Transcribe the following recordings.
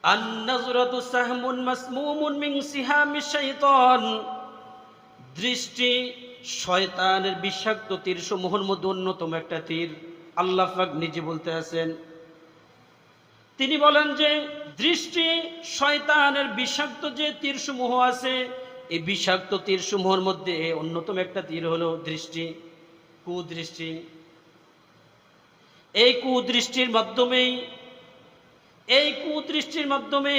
আন-নাযরাতু সাহমুন মাসমুমুন মিন সিহামিশ শাইতান, দৃষ্টি শয়তানের বিষাক্ত তীর সমূহের মধ্যে অন্যতম একটা তীর। আল্লাহ পাক নিজে বলতে আছেন, তিনি বলেন যে দৃষ্টি শয়তানের বিষাক্ত যে তীর সমূহ আছে, এই বিষাক্ত তীর সমূহের মধ্যে অন্যতম একটা তীর হলো দৃষ্টি, কুদৃষ্টি। এই কুদৃষ্টির মাধ্যমে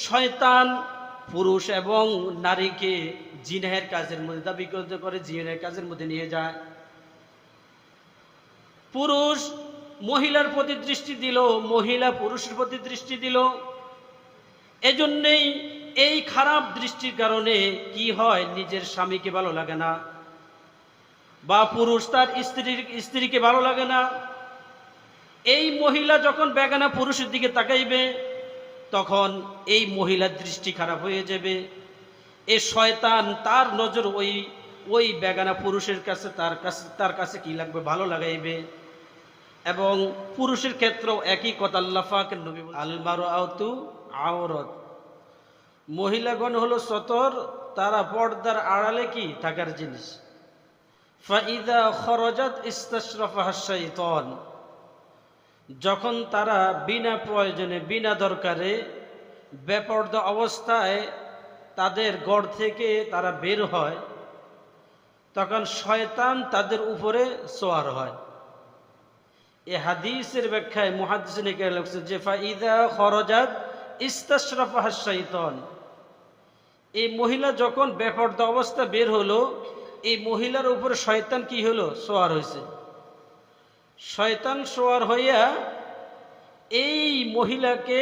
শয়তান পুরুষ এবং নারীকে জিনাহের কাজের মধ্যে দাবিগ্রস্ত করে, জিনের কাজের মধ্যে নিয়ে যায়। পুরুষ মহিলার প্রতি দৃষ্টি দিল, মহিলা পুরুষের প্রতি দৃষ্টি দিল। এজন্যই এই খারাপ দৃষ্টির কারণে কি হয়, নিজের স্বামীকে ভালো লাগে না, বা পুরুষ তার স্ত্রীকে ভালো লাগে না। এই মহিলা যখন বেগানা পুরুষের দিকে তাকাইবে, তখন এই মহিলার দৃষ্টি খারাপ হয়ে যাবে। এই শয়তান তার নজর ওই বেগানা পুরুষের কাছে তার কাছে কি লাগবে, ভালো লাগাইবে। এবং পুরুষের ক্ষেত্রেও একই কথা আল্লাহ পাকের নবী বলেছেন, আল মারআতু আওরাত, মহিলাগণ হলো সতর, তারা পর্দার আড়ালে কি থাকার জিনিস। ফাইদা খরজাত ইস্তাশরাফাহা শাইতান, যখন তারা বিনা প্রয়োজনে বিনা দরকারে বেপর্দা অবস্থায় তাদের গড় থেকে তারা বের হয়, তখন শয়তান তাদের উপরে সোয়ার হয়। এই হাদিসের ব্যাখ্যায় মুহাদ্দিসিনে কেরাম লিখছেন যে ফাইদা খরজাত ইস্তাশরাফাহা শাইতান, এই মহিলা যখন বেপর্দা অবস্থা বের হলো, এই মহিলার উপরে শয়তান কি হলো, সোয়ার হয়েছে। শয়তান সোয়ার হইয়া এই মহিলাকে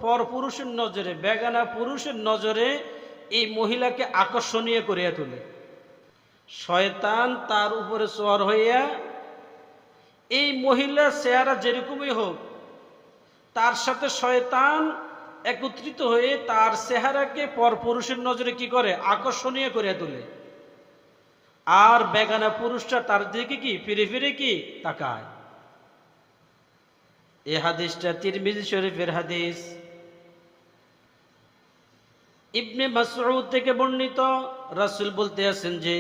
পরপুরুষের নজরে, বেগানা পুরুষের নজরে এই মহিলাকে আকর্ষণীয় করিয়া তোলে। শয়তান তার উপরে সোয়ার হইয়া এই মহিলার চেহারা যেরকমই হোক, তার সাথে শয়তান একত্রিত হয়ে তার চেহারাকে পরপুরুষের নজরে কি করে, আকর্ষণীয় করিয়া তোলে। আর বেগানা পুরুষটা তার দিকে কি ফিরে ফিরে কি তাকায়। এই হাদিসটা তিরমিজি শরীফের হাদিস। ইবনে মাসউদ থেকে বর্ণিত, রাসূল বলতে আছেন যে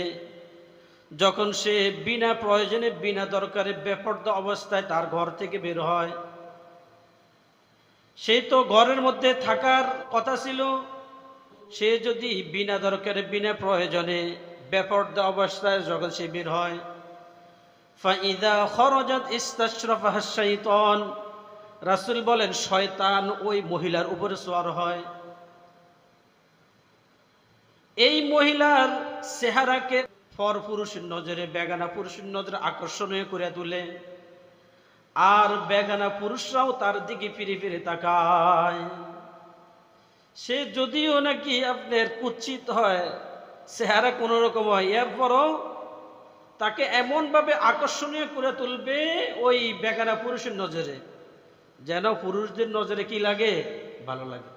যখন সে বিনা প্রয়োজনে বিনা দরকারে বেপর্দা অবস্থায় তার ঘর থেকে বের হয়, সে তো ঘরের মধ্যে থাকার কথা ছিল, সে যদি বিনা দরকারে বিনা প্রয়োজনে বেপর্দা অবস্থায় যখন সে বের হয়, ফাইদা খরজাত ইস্তাশরাফাহা শাইতান, রাসূল বলেন শয়তান ওই মহিলার উপরে সোয়ার হয়। এই মহিলার চেহারাকে পরপুরুষের নজরে, বেগানা পুরুষের নজরে আকর্ষণীয় করে তোলে। আর বেগানা পুরুষরাও তার দিকে ফিরে ফিরে তাকায়। সে যদিও নাকি আপনার কুৎসিত হয়, চেহারা কোন রকম হয়, এরপরও তাকে এমনভাবে আকর্ষণীয় করে তুলবে ওই বেগানা পুরুষের নজরে, যেন পুরুষদের নজরে কি লাগে, ভালো লাগে।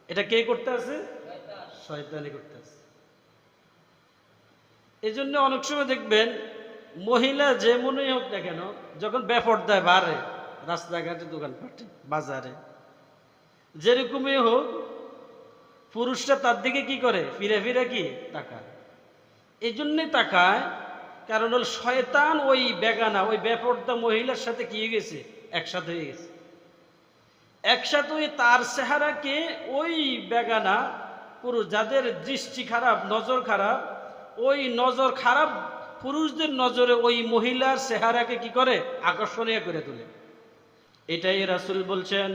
এটা কে করতে আছে? শয়তানি করতে আছে। এই জন্য অনেক সময় দেখবেন মহিলা যেমনই হোক না কেন, যখন বেপর্দায় বাড়ে, রাস্তাঘাটে, দোকানপাটে, বাজারে, যেরকমই হোক, পুরুষরা তার দিকে কি করে, ফিরে ফিরে কি তাকায়। এই জন্যই তাকায়, কারণ হল শয়তান ওই বেগানা, ওই বেপর্দা মহিলার সাথে কি হয়ে গেছে, একসাথে হয়ে গেছে। একসাথে হয়ে তার চেহারাকে ওই বেগানা পুরুষ, যাদের দৃষ্টি খারাপ, নজর খারাপ, ওই নজর খারাপ পুরুষদের নজরে ওই মহিলার চেহারাকে কি করে, আকর্ষণীয় করে তোলে। এটাই রাসূল বলছেন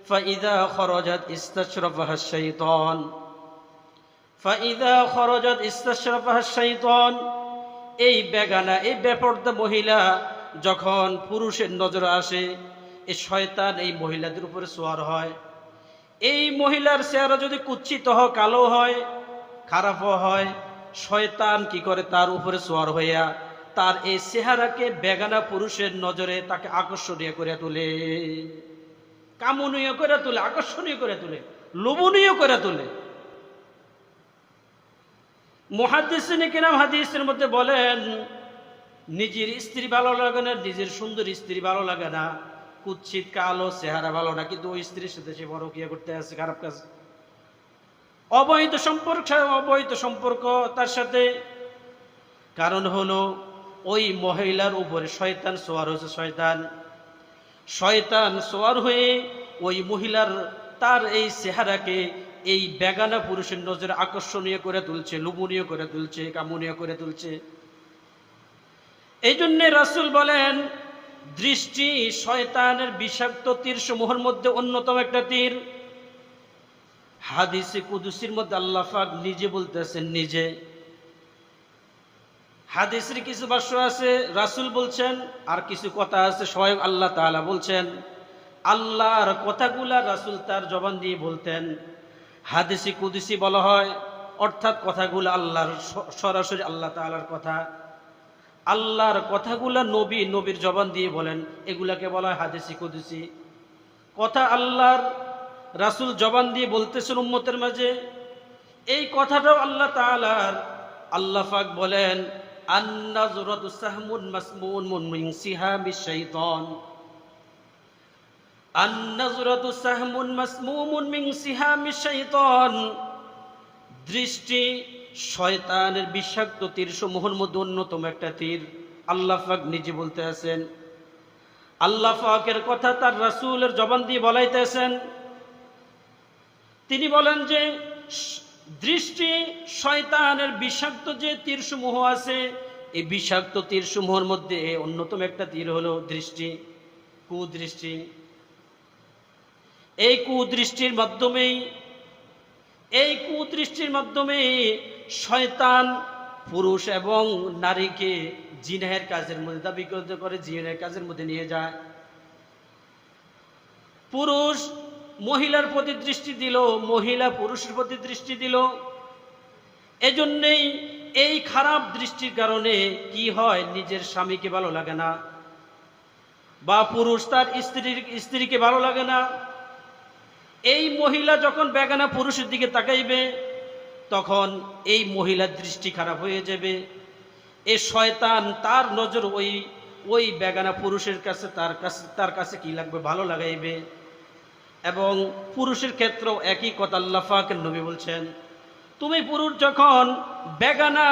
ফাইদা খরজাত ইস্তাশরাফাহা শাইতান, ফাইদা খরজাত ইস্তাশরাফাহা শাইতান, এই বেগানা, এই বেপর্দা মহিলা যখন পুরুষের নজরে আসে, এই শয়তান এই মহিলাদের উপরে সোয়ার হয়। এই মহিলার চেহারা যদি কুৎসিত হয়, কালো হয়, খারাপ হয়, শয়তান কি করে, তার উপরে সোয়ার হইয়া তার এই চেহারাকে বেগানা পুরুষের নজরে তাকে আকর্ষণীয় করে তোলে, কামনীয় করে তোলে, আকর্ষণীয় করে তোলে, লোভনীয় করে তোলে। মুহাদ্দিসিনে কিরাম হাদিসের মধ্যে বলেন, নিজের স্ত্রী ভালো লাগে না, নিজের সুন্দর স্ত্রী ভালো লাগে না, কুৎসিত, কালো, চেহারা ভালো না, কিন্তু ওই স্ত্রীর সাথে সে পরকীয়া করতে আছে, খারাপ কাজ, অবৈধ সম্পর্ক তার সাথে। কারণ হলো ওই মহিলার উপরে শয়তান সোয়ার হয়েছে। শয়তান সোয়ার হয়ে ওই মহিলার তার এই চেহারাকে এই বেগানা পুরুষের নজরে আকর্ষণীয় করে তুলছে, লোভনীয় করে তুলছে, কামনীয় করে তুলছে। এই জন্যে রাসূল বলেন, দৃষ্টি শয়তানের বিষাক্ত তীর সমূহের মধ্যে অন্যতম একটা তীর। হাদিসে কুদসির মধ্যে আল্লাহ পাক নিজে বলতেছেন, নিজে। হাদিসের কিছু ভাষ্য আছে রাসূল বলছেন, আর কিছু কথা আছে স্বয়ং আল্লাহ তাআলা বলছেন। আল্লাহর কথাগুলা রাসূল তার জবান দিয়ে বলতেন। হাদিসে কুদসি বলা হয়, অর্থাৎ কথাগুলো আল্লাহর সরাসরি আল্লাহ তাআলার কথা। আল্লাহর কথাগুলা নবীর জবান দিয়ে বলেন, এগুলাকে বলা হয় হাদিসে কুদসি। কথা আল্লাহর রাসূল জবান দিয়ে বলতেছেন উম্মতের মাঝে। এই কথাটাও আল্লাহ তাআলার। আল্লাহ পাক বলেন, আন-নাযরাতু সাহমুন মাসমুমুন মিন সিহামিশ শাইতান। আন-নাযরাতু সাহমুন মাসমুমুন মিন সিহামিশ শাইতান। দৃষ্টি শয়তানের বিষাক্ত তীর সমূহের মধ্যে অন্যতম একটা তীর। আল্লাহ পাক নিজে বলতে আছেন। আল্লাহ পাকের কথা তার রাসূলের জবান দিয়ে বলাইতেছেন। তিনি বলেন যে দৃষ্টি শয়তানের বিষাক্ত যে তীরসমূহ আছে, এই বিষাক্ত তীরসমূহের মধ্যে অন্যতম একটা তীর হলো দৃষ্টি, কুদৃষ্টি। এই কুদৃষ্টির মাধ্যমে শয়তান পুরুষ এবং নারীকে জিনাহের কাজের মধ্যে দাবিগ্রস্ত করে, জিনাহের কাজের মধ্যে নিয়ে যায়। পুরুষ মহিলার প্রতি দৃষ্টি দিল, মহিলা পুরুষের প্রতি দৃষ্টি দিল। এজন্যই এই খারাপ দৃষ্টির কারণে কি হয়, নিজের স্বামীকে ভালো লাগে না, বা পুরুষ তার স্ত্রীকে ভালো লাগে না। এই মহিলা যখন বেগানা পুরুষের দিকে তাকাইবে, তখন এই মহিলার দৃষ্টি খারাপ হয়ে যাবে। এই শয়তান তার নজর ওই বেগানা পুরুষের কাছে, তার কাছে কি লাগবে, ভালো লাগাইবে। এবং পুরুষের ক্ষেত্রেও একই কথা আল্লাহ পাকের নবী বলছেন, তুমি পুরুষ যখন বেগানা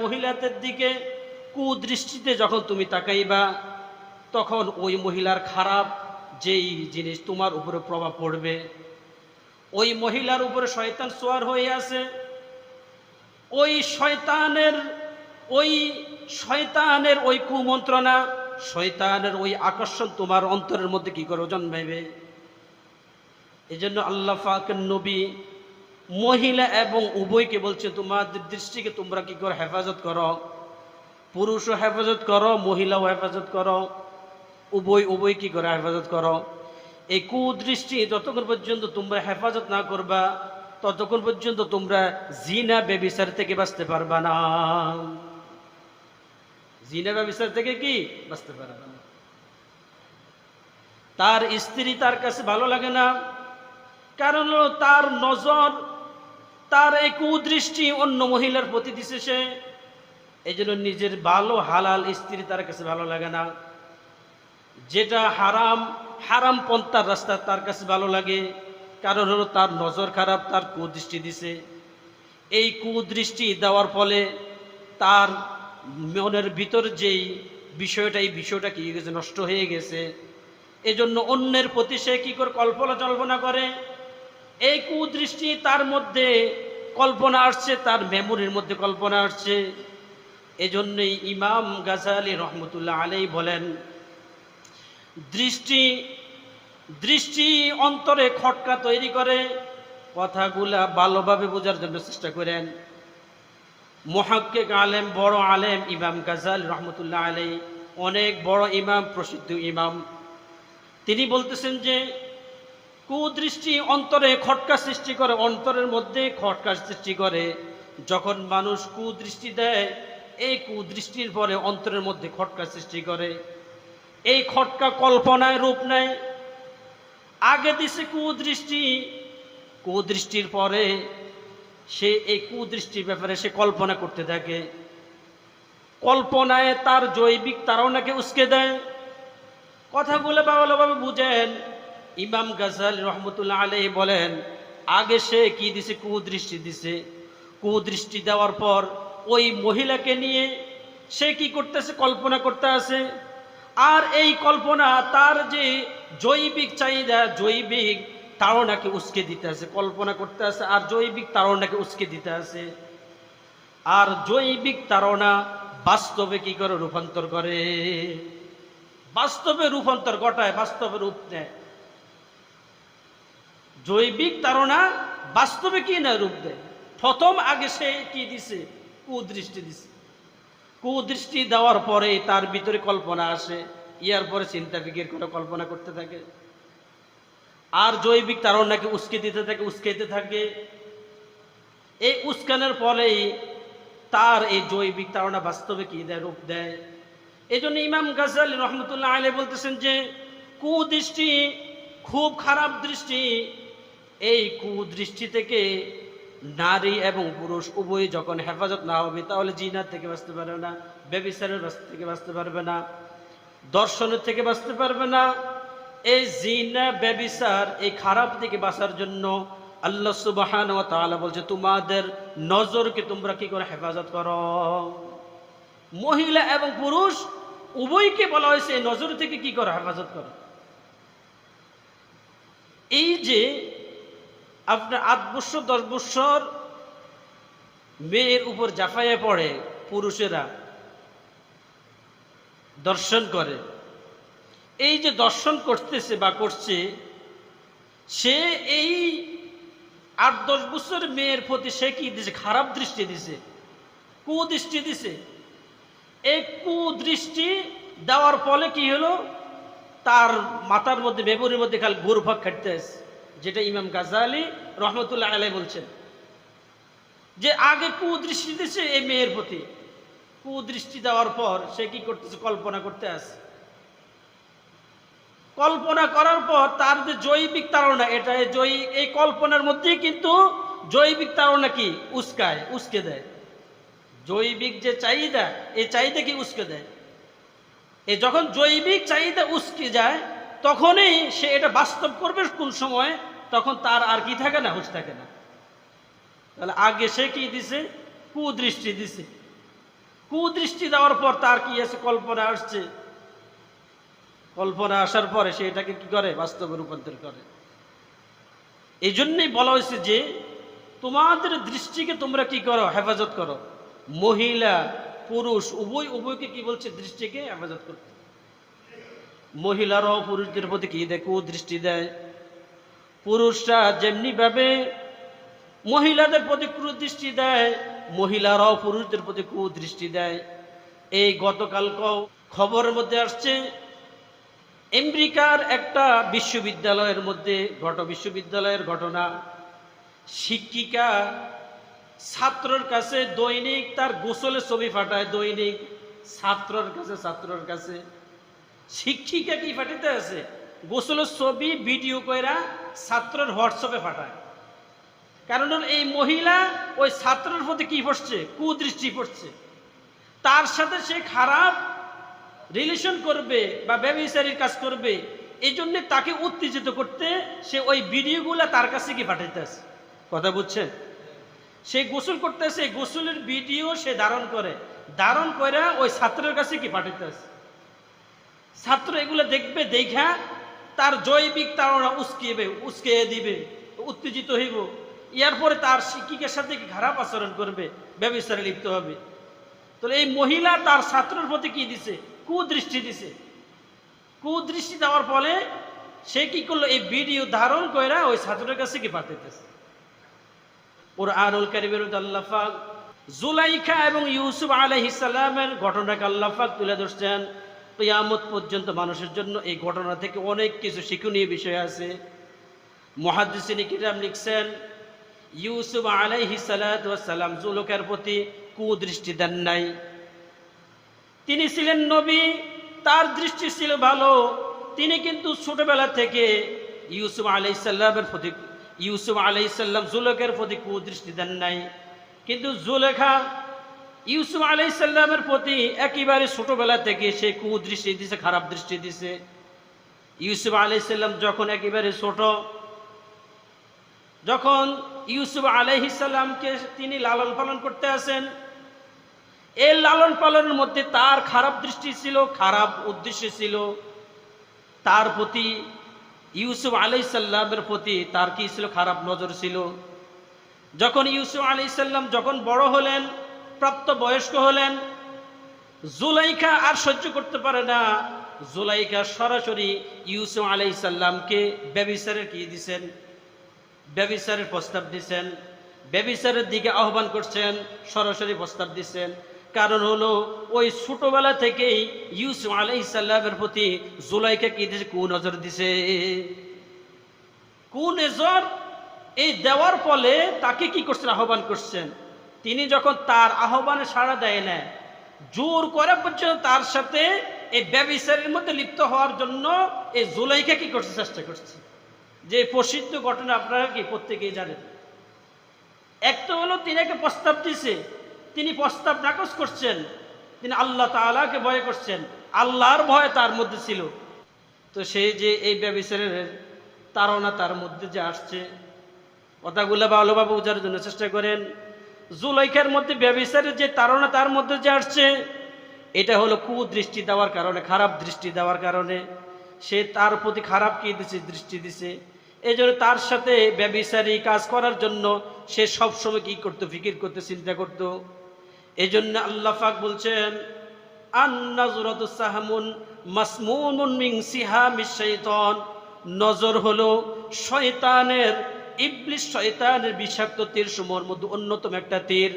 মহিলাদের দিকে কুদৃষ্টিতে যখন তুমি তাকাইবা, তখন ওই মহিলার খারাপ যেই জিনিস তোমার উপরে প্রভাব পড়বে। ওই মহিলার উপরে শয়তান সোয়ার হয়ে আছে। ওই শয়তানের ওই কুমন্ত্রণা, শয়তানের ওই আকর্ষণ তোমার অন্তরের মধ্যে কি করে জন্মাইবে। এই জন্য আল্লাহ পাকের নবী মহিলা এবং উভয়কে বলছে, তোমাদের দৃষ্টিকে তোমরা কি করে হেফাজত করো। পুরুষও হেফাজত করো, মহিলাও হেফাজত করো, উভয় কি করে হেফাজত করো। এই কুদৃষ্টি যতক্ষণ পর্যন্ত তোমরা হেফাজত না করবা, ততক্ষণ পর্যন্ত তোমরা জিনা ব্যভিচার থেকে বাঁচতে পারবা না। জিনা ব্যভিচার থেকে কি বাঁচতে পারবা না। তার স্ত্রী তার কাছে ভালো লাগে না, কারণ তার নজর, তার এই কুদৃষ্টি অন্য মহিলার প্রতি দিছে সে। এই জন্য নিজের ভালো হালাল স্ত্রী তার কাছে ভালো লাগে না। যেটা হারাম পন্থার রাস্তা তার কাছে ভালো লাগে, কারণ হলো তার নজর খারাপ, তার কুদৃষ্টি দিছে। এই কুদৃষ্টি দেওয়ার ফলে তার মনের ভিতর যেই বিষয়টা, এই বিষয়টা কি হয়ে গেছে, নষ্ট হয়ে গেছে। এজন্য অন্যের প্রতি সে কি করে কল্পনা করে। এই কুদৃষ্টি তার মধ্যে কল্পনা আসছে, তার মেমোরির মধ্যে কল্পনা আসছে। এজন্যই ইমাম গাজালি রহমতুল্লাহ আলাইহি বলেন, দৃষ্টি অন্তরে খটকা তৈরি করে। কথাগুলা ভালোভাবে বোঝার জন্য চেষ্টা করেন। মুহাক্কিক আলেম, বড় আলেম ইমাম গাজালি রহমতুল্লাহ আলাইহি, অনেক বড় ইমাম, প্রসিদ্ধ ইমাম, তিনি বলতেছেন যে কুদৃষ্টি অন্তরে খটকা সৃষ্টি করে, অন্তরের মধ্যে খটকা সৃষ্টি করে। যখন মানুষ কুদৃষ্টি দেয়, এই কুদৃষ্টির পরে অন্তরের মধ্যে খটকা সৃষ্টি করে। এই খটকা কল্পনায় রূপ নেয়। আগে দিছে কুদৃষ্টির পরে সে এই কুদৃষ্টির ব্যাপারে সে কল্পনা করতে থাকে। কল্পনায় তার জৈবিক তারাও নাকি উস্কে দেয়। কথাগুলো ভালোভাবে বুঝেন। ইমাম গাজ্জালী রহমতুল্লাহ আলাইহি বলেন, আগে সে কি দিছে? কুদৃষ্টি দিছে। কুদৃষ্টি দেওয়ার পর ওই মহিলাকে নিয়ে সে কি করতেছে? কল্পনা করতে আছে। আর এই কল্পনা তার যে জৈবিক চাহিদা, জৈবিক তাড়নাকে উস্কে দিতে আছে। কল্পনা করতে আছে আর জৈবিক তাড়নাকে উস্কে দিতে আছে। আর জৈবিক তাড়না বাস্তবে কি করে? রূপান্তর করে, বাস্তবে রূপান্তর ঘটায়, বাস্তবে রূপ নেয়। জৈবিক তাড়না বাস্তবে কি না রূপ দেয়। প্রথম আগে সে কি দিছে? কুদৃষ্টি দিছে। কুদৃষ্টি দেওয়ার পরে তার ভিতরে কল্পনা আসে, ইয়ার পরে চিন্তা ফিকির করে কল্পনা করতে থাকে, আর জৈবিক তাড়নাকে উস্কে দিতে থাকে, উস্কাইতে থাকে। এই উস্কানোর ফলেই তার এই জৈবিক তাড়না বাস্তবে কি দেয়? রূপ দেয়। এই জন্য ইমাম গাজ্জালী রহমতুল্লাহ আলাইহি বলতেছেন যে কুদৃষ্টি খুব খারাপ দৃষ্টি। এই কুদৃষ্টি থেকে নারী এবং পুরুষ উভয় যখন হেফাজত না হবে, তাহলে জিনার থেকে বাঁচতে পারবে না, ব্যভিচারের থেকে বাঁচতে পারবে না, দর্শনের থেকে বাঁচতে পারবে না। এই জিনা, ব্যভিচার, এই খারাপ থেকে বাঁচার জন্য আল্লাহ সুবহানাহু ওয়া তাআলা বলছে, তোমাদের নজরকে তোমরা কি করে? হেফাজত করো। মহিলা এবং পুরুষ উভয়কে বলা হয়েছে এই নজর থেকে কি করো? হেফাজত করো। এই যে আপনার 8 বছর 10 বছর মেয়ের উপর জাফাইয়া পড়ে, পুরুষেরা দর্শন করে, এই যে দর্শন করতেছে বা করছে, সে এই 8-10 বছর মেয়ের প্রতি সে কি দিছে? খারাপ দৃষ্টি দিছে, কুদৃষ্টি দিছে। এই কুদৃষ্টি দেওয়ার ফলে কি হলো? তার মাথার মধ্যে, মেমোরির মধ্যে খালি ঘুরপাক খাটতে আছে, যেটা ইমাম গাজ্জালী রহমতুল্লাহ আলাইহি বলছেন যে আগে কুদৃষ্টি দিছে এই মেয়ের প্রতি। কুদৃষ্টি দেওয়ার পর সে কি করতেছে? কল্পনা করতে আছে। কল্পনা করার পর তার যে জৈবিক তাড়না, এটা এই কল্পনার মধ্যেই কিন্তু জৈবিক তাড়না কি উস্কায়, উস্কে দেয়। জৈবিক যে চাহিদা, এই চাহিদা কি উস্কে দেয়। এই যখন জৈবিক চাহিদা উস্কে যায়, তখনই সে এটা বাস্তব করবে কোন সময়? তখন তার আর কি থাকে না? হুঁশ থাকে না। তাহলে আগে সে কি দিছে? কুদৃষ্টি দিছে। কুদৃষ্টি দেওয়ার পর তার কি আছে? কল্পনা আসছে। কল্পনা আসার পরে সে এটাকে কি করে? বাস্তবে রূপান্তর করে। এই জন্যই বলা হয়েছে যে তোমাদের দৃষ্টিকে তোমরা কি করো? হেফাজত করো। মহিলা পুরুষ উভয়কে কি বলছে? দৃষ্টিকে হেফাজত করতে। মহিলারাও পুরুষদের প্রতি কি দেয়? কুদৃষ্টি দেয়। পুরুষরা যেমনি ভাবে মহিলাদের প্রতি কুদৃষ্টি দেয়, মহিলারাও পুরুষদের প্রতি কুদৃষ্টি দেয়। এই গতকালকেও খবরের মধ্যে আসছে, আমেরিকার একটা বিশ্ববিদ্যালয়ের মধ্যে বিশ্ববিদ্যালয়ের ঘটনা। শিক্ষিকা ছাত্রর কাছে দৈনিক তার গোসলের ছবি পাঠায়, দৈনিক ছাত্রর কাছে শিক্ষিকা কি পাঠাতে আছে? গোসলের ছবি ভিডিও কইরা ছাত্রের হোয়াটসঅ্যাপে পাঠায়। কারণ এই মহিলা ওই ছাত্রের প্রতি কি পড়ছে? কুদৃষ্টি পড়ছে। তার সাথে সে খারাপ রিলেশন করবে বা ব্যভিচারীর কাজ করবে। এই জন্য তাকে উত্তেজিত করতে সে ওই ভিডিওগুলা তার কাছে কি পাঠাইতে আছে। কথা বুঝছেন? সে গোসল করতেছে, গোসলের ভিডিও সে ধারণ করে ওই ছাত্রের কাছে কি পাঠাইতে আছে। ছাত্র এগুলো দেখবে, দেখা তার জৈবিক তাড়না উস্কে দিবে, উত্তেজিত হইব। ইয়ার পরে তার শিক্ষিকার সাথে কি খারাপ আচরণ করবে, ব্যভিচারে লিপ্ত হবে। তাহলে এই মহিলা তার ছাত্রের প্রতি কি দিছে? কুদৃষ্টি দিছে। কুদৃষ্টি দেওয়ার ফলে সে কি করলো? এই ভিডিও ধারণ করে ওই ছাত্রের কাছে কি পাঠাইতেছে। কুরআনুল কারীমের মধ্যে আল্লাহ পাক জুলাইখা এবং ইউসুফ আলাইহিস সালামের ঘটনাকে আল্লাহ পাক তুলে ধরছেন। কিয়ামত পর্যন্ত মানুষের জন্য এই ঘটনা থেকে অনেক কিছু শিক্ষণীয় বিষয় আছে। মুহাদ্দিসিন কিরাম লিখছেন, ইউসুফ আলাইহিস সালাতু ওয়াস সালাম জুলাইখার প্রতি কুদৃষ্টি দেন নাই। তিনি ছিলেন নবী, তার দৃষ্টি ছিল ভালো। তিনি কিন্তু ছোটবেলা থেকে ইউসুফ আলাইহিস সালাম জুলাইখার প্রতি কুদৃষ্টি দেন নাই। কিন্তু জুলাইখা ইউসুফ আলাইহিস সালামের প্রতি একেবারে ছোটবেলা থেকে সে কুদৃষ্টি দিছে, খারাপ দৃষ্টি দিছে। ইউসুফ আলাইহিস সালাম যখন একেবারে ছোট, যখন ইউসুফ আলাইহিস সালামকে তিনি লালন পালন করতে আসেন, এই লালন পালনের মধ্যে তার খারাপ দৃষ্টি ছিল, খারাপ উদ্দেশ্য ছিল। তার প্রতি ইউসুফ আলাইহিস সালামের প্রতি তার কি ছিল? খারাপ নজর ছিল। যখন ইউসুফ আলাইহিস সালাম যখন বড় হলেন, প্রাপ্ত বয়স্ক হলেন, জুলাইখা আর সহ্য করতে পারে না। জুলাইখা সরাসরি ইউসুফ আলাইহিস সালামকে ব্যভিচারের কি দিছেন? ব্যভিচারের প্রস্তাব দিছেন, ব্যভিচারের দিকে আহ্বান করছেন, সরাসরি প্রস্তাব দিচ্ছেন। কারণ হলো ওই ছোটবেলা থেকেই ইউসুফ আলাইহিস সালামের প্রতি জুলাইখা কি দিছে? কুনজর দিছে। কুনজর এই দেওয়ার ফলে তাকে কি করছেন? আহ্বান করছেন। তিনি যখন তার আহ্বানে সাড়া দেয় না, জোর করে পর্যন্ত তার সাথে এই ব্যভিচারের মধ্যে লিপ্ত হওয়ার জন্য এই জুলাইখা কি করছে? চেষ্টা করছে। যে প্রসিদ্ধ ঘটনা আপনারা কি প্রত্যেকেই জানেন। এক তো হলো তিনি একটা প্রস্তাব দিছে, তিনি প্রস্তাব নাকচ করছেন, তিনি আল্লাহ তাআলাকে ভয় করছেন, আল্লাহর ভয় তার মধ্যে ছিল। তো সেই যে এই ব্যভিচারের তাড়না তার মধ্যে যে আসছে, কথাগুলো ভালোভাবে বোঝার জন্য চেষ্টা করেন। জুলাইখার মধ্যে ব্যভিচারের যে তাড়না তার মধ্যে যে আসছে, এটা হলো কুদৃষ্টি দেওয়ার কারণে, খারাপ দৃষ্টি দেওয়ার কারণে। সে তার প্রতি খারাপ কি দিছে? দৃষ্টি দিছে। এই জন্য তার সাথে ব্যভিচারী কাজ করার জন্য সে সবসময় কি করতো? ফিকির করতে, চিন্তা করত। এই জন্য আল্লাহ পাক বলছেন, আন-নাজরাতু সাহমুন মাসমুনুন মিন সিহামিশ শাইতান। নজর হলো শয়তানের, ইবলিস শয়তানের বিষাক্ত তীর সমূহের মধ্যে অন্যতম একটা তীর।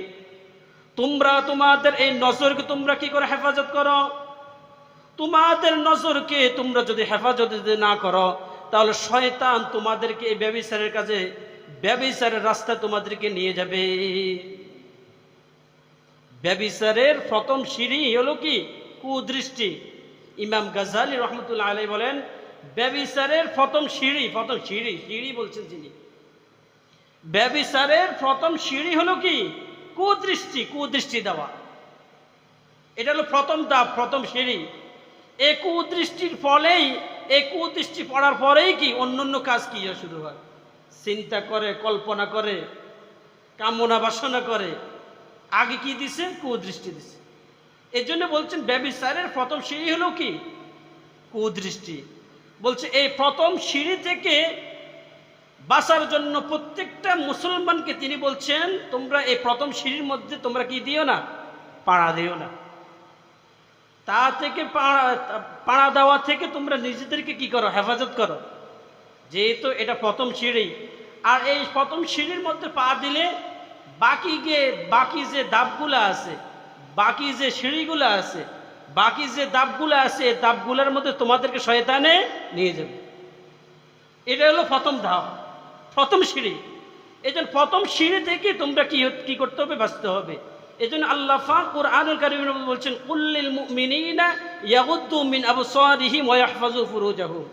তোমরা তোমাদের এই নজরকে তোমরা কি করে হেফাজত করো? তোমাদের নজরকে তোমরা যদি হেফাজত না করো, তাহলে শয়তান তোমাদেরকে এই ব্যভিচারের কাজে, ব্যভিচারের রাস্তা তোমাদেরকে নিয়ে যাবে। ব্যভিচারের প্রথম সিঁড়ি হলো কি? কুদৃষ্টি। ইমাম গাজ্জালী রহমতুল্লাহ আলাইহি বলেন, ব্যভিচারের প্রথম সিঁড়ি, সিঁড়ি বলছেন যিনি, ব্যভিচারের প্রথম সিঁড়ি হলো কি? কুদৃষ্টি, কুদৃষ্টি দেওয়া। এটা হলো প্রথম ধাপ, প্রথম সিঁড়ি। এই কুদৃষ্টির ফলেই, এই কুদৃষ্টি পড়ার পরেই কি অন্যান্য কাজ কি শুরু হয়? চিন্তা করে, কল্পনা করে, কামনা বাসনা করে। আগে কি দিছে? কুদৃষ্টি দিছে। এই জন্য বলছেন ব্যভিচারের প্রথম সিঁড়ি হলো কি? কুদৃষ্টি। বলছে এই প্রথম সিঁড়ি থেকে বাঁচার জন্য প্রত্যেকটা মুসলমানকে তিনি বলছেন, তোমরা এই প্রথম সিঁড়ির মধ্যে তোমরা কি দিও না? পাড়া দিও না। তা থেকে পাড়া দেওয়া থেকে তোমরা নিজেদেরকে কি করো? হেফাজত করো। যেহেতু এটা প্রথম সিঁড়ি, আর এই প্রথম সিঁড়ির মধ্যে পা দিলে বাকি যে ধাপগুলো আছে, বাকি যে সিঁড়িগুলো আছে, বাকি যে ধাপগুলো আছে, এই ধাপগুলোর মধ্যে তোমাদেরকে শয়তানে নিয়ে যাবে। এটা হলো প্রথম ধাপ, প্রথম সিঁড়ি। এই জন্য প্রথম সিঁড়ি থেকে তোমরা কি করতে হবে? বাঁচতে হবে। এই জন্য আল্লাহ পাক কুরআনুল কারীমে বলছেন, কুল্লিল মুমিনিনা ইয়াগুদ্দু মিন আবসারিহিম ওয়া ইয়াহফাযু ফুরুজাহুম।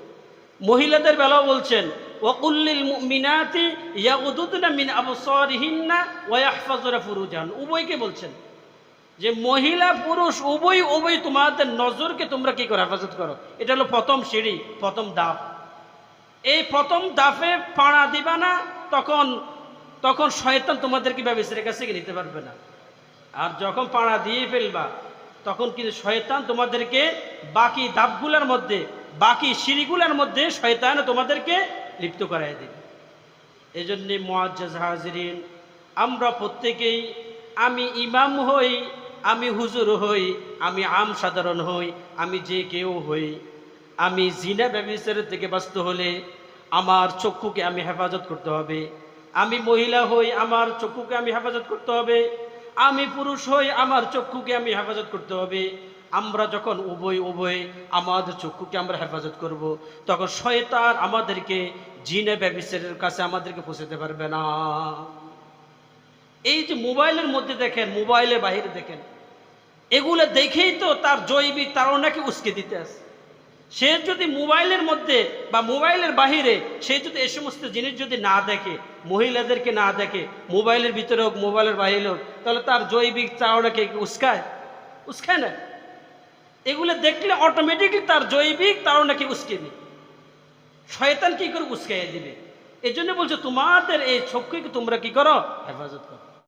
মহিলাদের বেলাও বলছেন, ওয়া কুল্লিল মুমিনাতি ইয়াগুদুদনা মিন আবসারিহিন্না ওয়া ইয়াহফাযুনা ফুরুজাহুন। উভয়কে বলছেন যে মহিলা পুরুষ উভয় তোমাদের নজরকে তোমরা কি করো? হেফাজত করো। এটা হলো প্রথম সিঁড়ি, প্রথম ধাপ। এই প্রথম ধাপে পাড়া দিবা না, তখন শয়তান তোমাদেরকে ব্যভিচারের কাছে নিতে পারবে না। আর যখন পাড়া দিয়ে ফেলবা, তখন কিন্তু শয়তান তোমাদেরকে বাকি ধাপগুলোর মধ্যে, বাকি সিঁড়িগুলোর মধ্যে শয়তান তোমাদেরকে লিপ্ত করাই দেবে। এই জন্যে মুআজ্জাজ হাজিরিন, আমরা প্রত্যেকেই, আমি ইমাম হই, আমি হুজুর হই, আমি আম সাধারণ হই, আমি যে কেউ হই, আমি জিনা ব্যভিচারের থেকে বাঁচতে হলে আমার চক্ষুকে আমি হেফাজত করতে হবে। আমি মহিলা হই, আমার চক্ষুকে আমি হেফাজত করতে হবে। আমি পুরুষ হই, আমার চক্ষুকে আমি হেফাজত করতে হবে। আমরা যখন উভয় আমাদের চক্ষুকে আমরা হেফাজত করব, তখন শয়তান আমাদেরকে জিনা ব্যভিচারের কাছে আমাদেরকে পৌঁছাতে পারবে না। এই যে মোবাইলের মধ্যে দেখেন, মোবাইলের বাহিরে দেখেন, এগুলো দেখেই তো তার জৈবিক তাড়নাকে উস্কে দিতে আসে। সে যদি মোবাইলের মধ্যে বা মোবাইলের বাহিরে সে যদি এই সমস্ত জিনিস যদি না দেখে, মহিলাদেরকে না দেখে, মোবাইলের ভিতরে হোক মোবাইলের বাহিরে হোক, তাহলে তার জৈবিক তাড়নাকে উস্কায় না। এগুলো দেখলে অটোমেটিকলি তার জৈবিক তাড়নাকে উস্কে দিই। শয়তান কি করে উস্কাইয়া দিবে। এই জন্য বলছে তোমাদের এই চক্ষুকে তোমরা কি করো, হেফাজত করো।